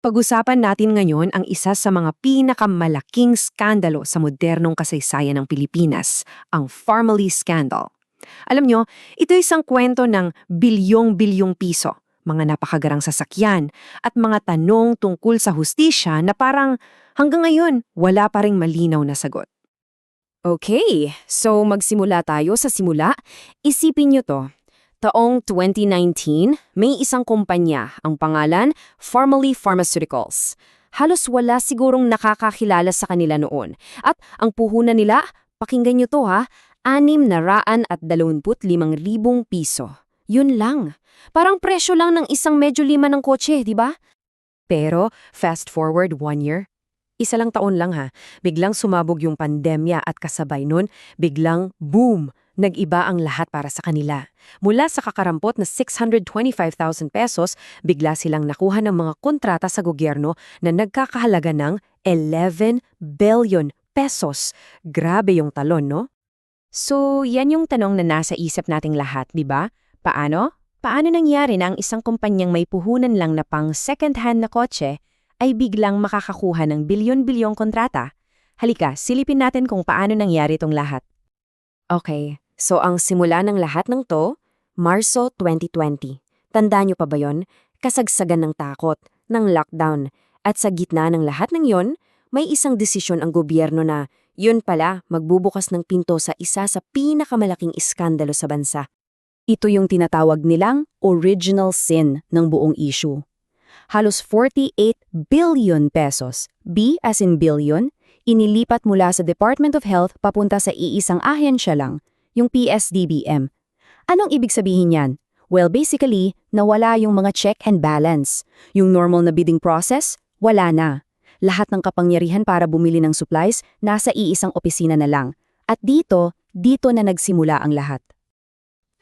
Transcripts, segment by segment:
Pag-usapan natin ngayon ang isa sa mga pinakamalaking skandalo sa modernong kasaysayan ng Pilipinas, ang Pharmally Scandal. Alam nyo, ito isang kwento ng bilyong-bilyong piso, mga napakagarang sasakyan, at mga tanong tungkol sa hustisya na parang hanggang ngayon wala pa ring malinaw na sagot. Okay, so magsimula tayo sa simula. Isipin nyo to. Taong 2019, may isang kumpanya, ang pangalan, Pharmally Pharmaceuticals. Halos wala sigurong nakakakilala sa kanila noon. At ang puhunan nila, pakinggan nyo to ha, 625,000 piso. Yun lang. Parang presyo lang ng isang medyo lima ng kotse, di ba? Pero fast forward 1 year, isa lang taon lang ha, biglang sumabog yung pandemya at kasabay nun, biglang boom! Nag-iba ang lahat para sa kanila. Mula sa kakarampot na 625,000 pesos, bigla silang nakuha ng mga kontrata sa gobyerno na nagkakahalaga ng 11 billion pesos. Grabe yung talon, no? So, yan yung tanong na nasa isip nating lahat, di ba? Paano? Paano nangyari na ang isang kumpanyang may puhunan lang na pang second-hand na kotse ay biglang makakakuha ng bilyon-bilyong kontrata? Halika, silipin natin kung paano nangyari itong lahat. Okay, so ang simula ng lahat ng to, Marso 2020. Tandaan nyo pa ba yon? Kasagsagan ng takot, ng lockdown. At sa gitna ng lahat ng yon, may isang desisyon ang gobyerno na, yun pala, magbubukas ng pinto sa isa sa pinakamalaking iskandalo sa bansa. Ito yung tinatawag nilang original sin ng buong issue. Halos 48 billion pesos, B as in billion, inilipat mula sa Department of Health papunta sa iisang ahensya lang, yung PSDBM. Anong ibig sabihin yan? Well, basically, nawala yung mga check and balance. Yung normal na bidding process, wala na. Lahat ng kapangyarihan para bumili ng supplies, nasa iisang opisina na lang. At dito na nagsimula ang lahat.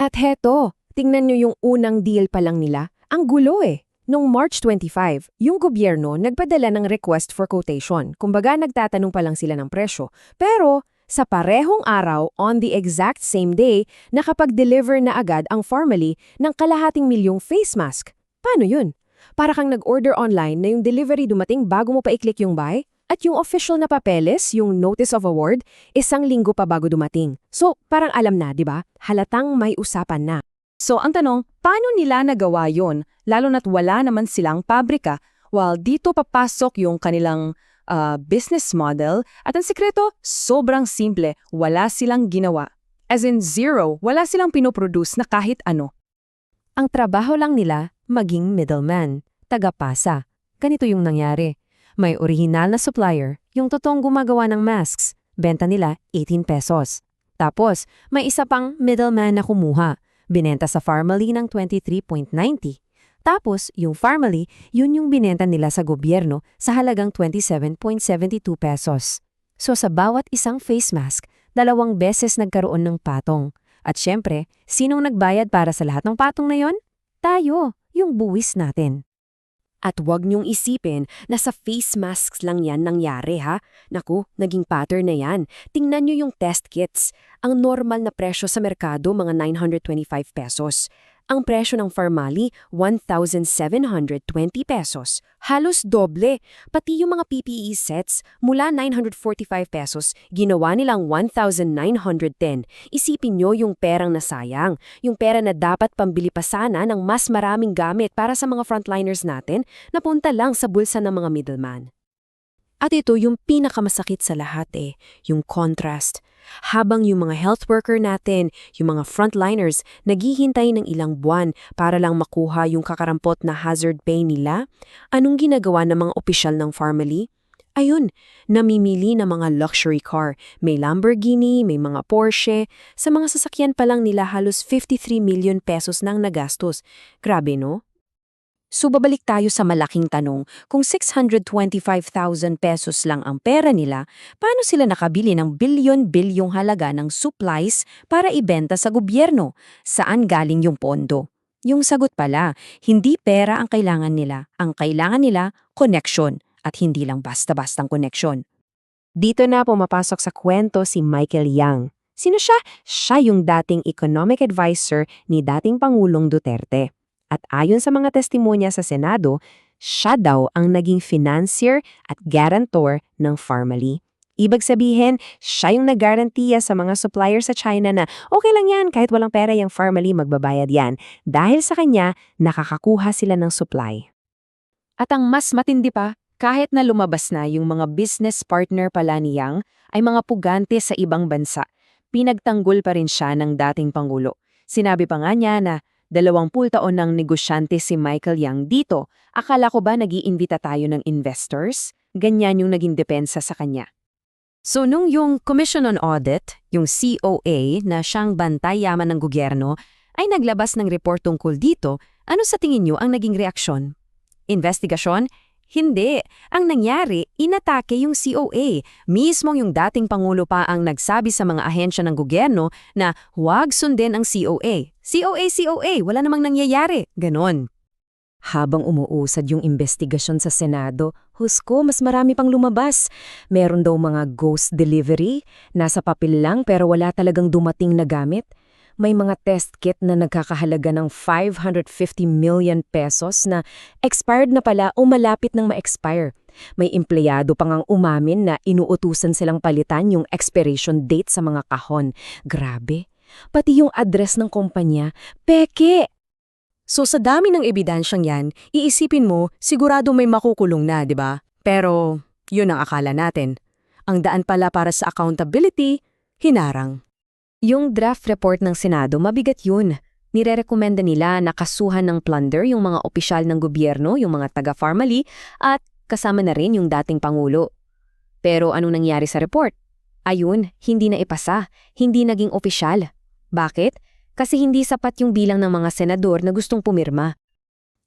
At heto, tingnan nyo yung unang deal pa lang nila. Ang gulo eh. Noong March 25, yung gobyerno nagpadala ng request for quotation. Kumbaga nagtatanong pa lang sila ng presyo. Pero sa parehong araw, on the exact same day, nakapag-deliver na agad ang Pharmally ng 250,000 face mask. Paano yun? Para kang nag-order online na yung delivery dumating bago mo pa i-click yung buy? At yung official na papeles, yung notice of award, 1 linggo pa bago dumating. So, parang alam na, di ba? Halatang may usapan na. So ang tanong, paano nila nagawa yon? Lalo na't wala naman silang pabrika, while dito papasok yung kanilang business model at ang sikreto, sobrang simple, wala silang ginawa. As in zero, wala silang pinoproduce na kahit ano. Ang trabaho lang nila, maging middleman, tagapasa. Ganito yung nangyari. May original na supplier, yung totoong gumagawa ng masks, benta nila 18 pesos. Tapos, may isa pang middleman na kumuha. Binenta sa Pharmally ng 23.90. Tapos, yung Pharmally, yun yung binenta nila sa gobyerno sa halagang 27.72 pesos. So sa bawat isang face mask, 2 beses nagkaroon ng patong. At syempre, sinong nagbayad para sa lahat ng patong na yon? Tayo, yung buwis natin. At huwag niyong isipin na sa face masks lang yan nangyari ha. Naku, naging pattern na yan. Tingnan niyo yung test kits. Ang normal na presyo sa merkado mga 925 pesos. Ang presyo ng Pharmally, 1,720 pesos. Halos doble. Pati yung mga PPE sets, mula 945 pesos, ginawa nilang 1,910. Isipin nyo yung perang nasayang. Yung pera na dapat pambili pa sana ng mas maraming gamit para sa mga frontliners natin, napunta lang sa bulsa ng mga middleman. At ito yung pinakamasakit sa lahat yung contrast. Habang yung mga health worker natin, yung mga frontliners, naghihintay ng ilang buwan para lang makuha yung kakarampot na hazard pay nila, anong ginagawa ng mga opisyal ng Pharmally? Ayun, namimili ng mga luxury car. May Lamborghini, may mga Porsche. Sa mga sasakyan pa lang nila halos 53 million pesos nang nagastos. Grabe no? So babalik tayo sa malaking tanong, kung 625,000 pesos lang ang pera nila, paano sila nakabili ng bilyon-bilyong halaga ng supplies para ibenta sa gobyerno? Saan galing yung pondo? Yung sagot pala, hindi pera ang kailangan nila. Ang kailangan nila, connection. At hindi lang basta-bastang connection. Dito na pumapasok sa kwento si Michael Yang. Sino siya? Siya yung dating economic advisor ni dating Pangulong Duterte. At ayon sa mga testimonya sa Senado, siya daw ang naging financier at guarantor ng Pharmaly. Ibig sabihin, siya yung nag-garantiya sa mga supplier sa China na okay lang yan, kahit walang pera yung Pharmaly, magbabayad yan. Dahil sa kanya, nakakakuha sila ng supply. At ang mas matindi pa, kahit na lumabas na yung mga business partner pala ni Yang ay mga pugante sa ibang bansa, pinagtanggol pa rin siya ng dating Pangulo. Sinabi pa nga niya na 20 taon ng negosyante si Michael Yang dito. Akala ko ba nag-iimbita tayo ng investors? Ganyan yung naging depensa sa kanya. So nung yung Commission on Audit, yung COA na siyang bantay yaman ng gobyerno, ay naglabas ng report tungkol dito, ano sa tingin niyo ang naging reaksyon? Investigasyon? Hindi. Ang nangyari, inatake yung COA. Mismong yung dating Pangulo pa ang nagsabi sa mga ahensya ng gobyerno na huwag sundin ang COA. COA, wala namang nangyayari. Ganon. Habang umuusad yung investigasyon sa Senado, husko mas marami pang lumabas. Meron daw mga ghost delivery, nasa papel lang pero wala talagang dumating na gamit. May mga test kit na nagkakahalaga ng 550 million pesos na expired na pala o malapit nang ma-expire. May empleyado pang ang umamin na inuutusan silang palitan yung expiration date sa mga kahon. Grabe. Pati yung address ng kumpanya, peke! So sa dami ng ebidensyang yan, iisipin mo, sigurado may makukulong na, di ba? Pero yun ang akala natin. Ang daan pala para sa accountability, hinarang. Yung draft report ng Senado, mabigat yun. Nirerekomenda nila na kasuhan ng plunder yung mga opisyal ng gobyerno, yung mga taga-Pharmaly, at kasama na rin yung dating Pangulo. Pero anong nangyari sa report? Ayun, hindi na ipasa, hindi naging opisyal. Bakit? Kasi hindi sapat yung bilang ng mga senador na gustong pumirma.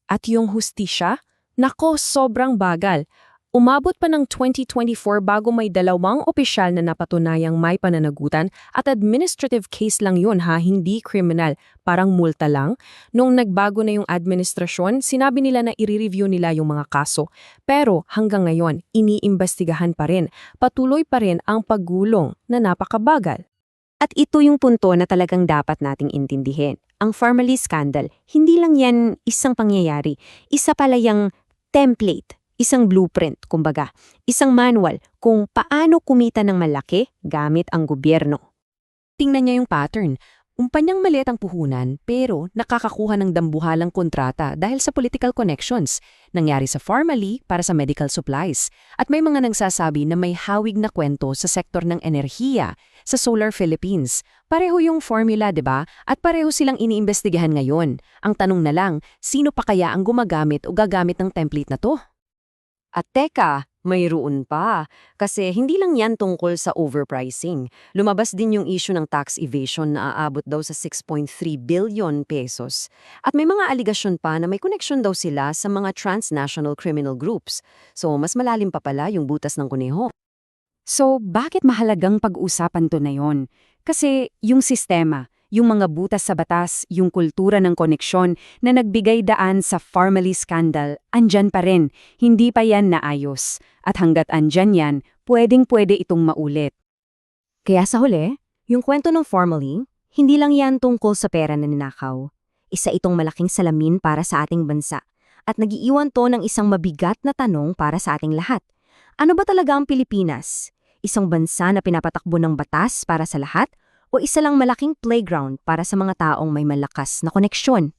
At yung hustisya? Nako, sobrang bagal. Umabot pa ng 2024 bago may 2 opisyal na napatunayang may pananagutan at administrative case lang yun hindi criminal, parang multa lang. Nung nagbago na yung administrasyon, sinabi nila na i-review nila yung mga kaso. Pero hanggang ngayon, iniimbestigahan pa rin. Patuloy pa rin ang paggulong na napakabagal. At ito yung punto na talagang dapat nating intindihin. Ang Pharmaly scandal, hindi lang yan isang pangyayari. Isa pala yung template, isang blueprint, kumbaga. Isang manual kung paano kumita ng malaki gamit ang gobyerno. Tingnan niya yung pattern. Umpanyang maliit ang puhunan pero nakakakuha ng dambuhalang kontrata dahil sa political connections. Nangyari sa Pharmaly para sa medical supplies. At may mga nagsasabi na may hawig na kwento sa sektor ng enerhiya, sa Solar Philippines. Pareho yung formula, 'di ba? At pareho silang iniimbestigahan ngayon. Ang tanong na lang, sino pa kaya ang gumagamit o gagamit ng template na to? At teka, mayroon pa. Kasi hindi lang yan tungkol sa overpricing. Lumabas din yung issue ng tax evasion na aabot daw sa 6.3 billion pesos. At may mga aligasyon pa na may connection daw sila sa mga transnational criminal groups. So mas malalim pa pala yung butas ng kuneho. So, bakit mahalagang pag-usapan to na yon? Kasi yung sistema, yung mga butas sa batas, yung kultura ng koneksyon na nagbigay daan sa Pharmaly scandal, andyan pa rin, hindi pa yan naayos. At hanggat andyan yan, pwedeng-pwede itong maulit. Kaya sa huli, yung kwento ng Pharmaly, hindi lang yan tungkol sa pera na ninakaw. Isa itong malaking salamin para sa ating bansa. At nagiiwan to ng isang mabigat na tanong para sa ating lahat. Ano ba talaga ang Pilipinas? Isang bansa na pinapatakbo ng batas para sa lahat o isa lang malaking playground para sa mga taong may malakas na koneksyon?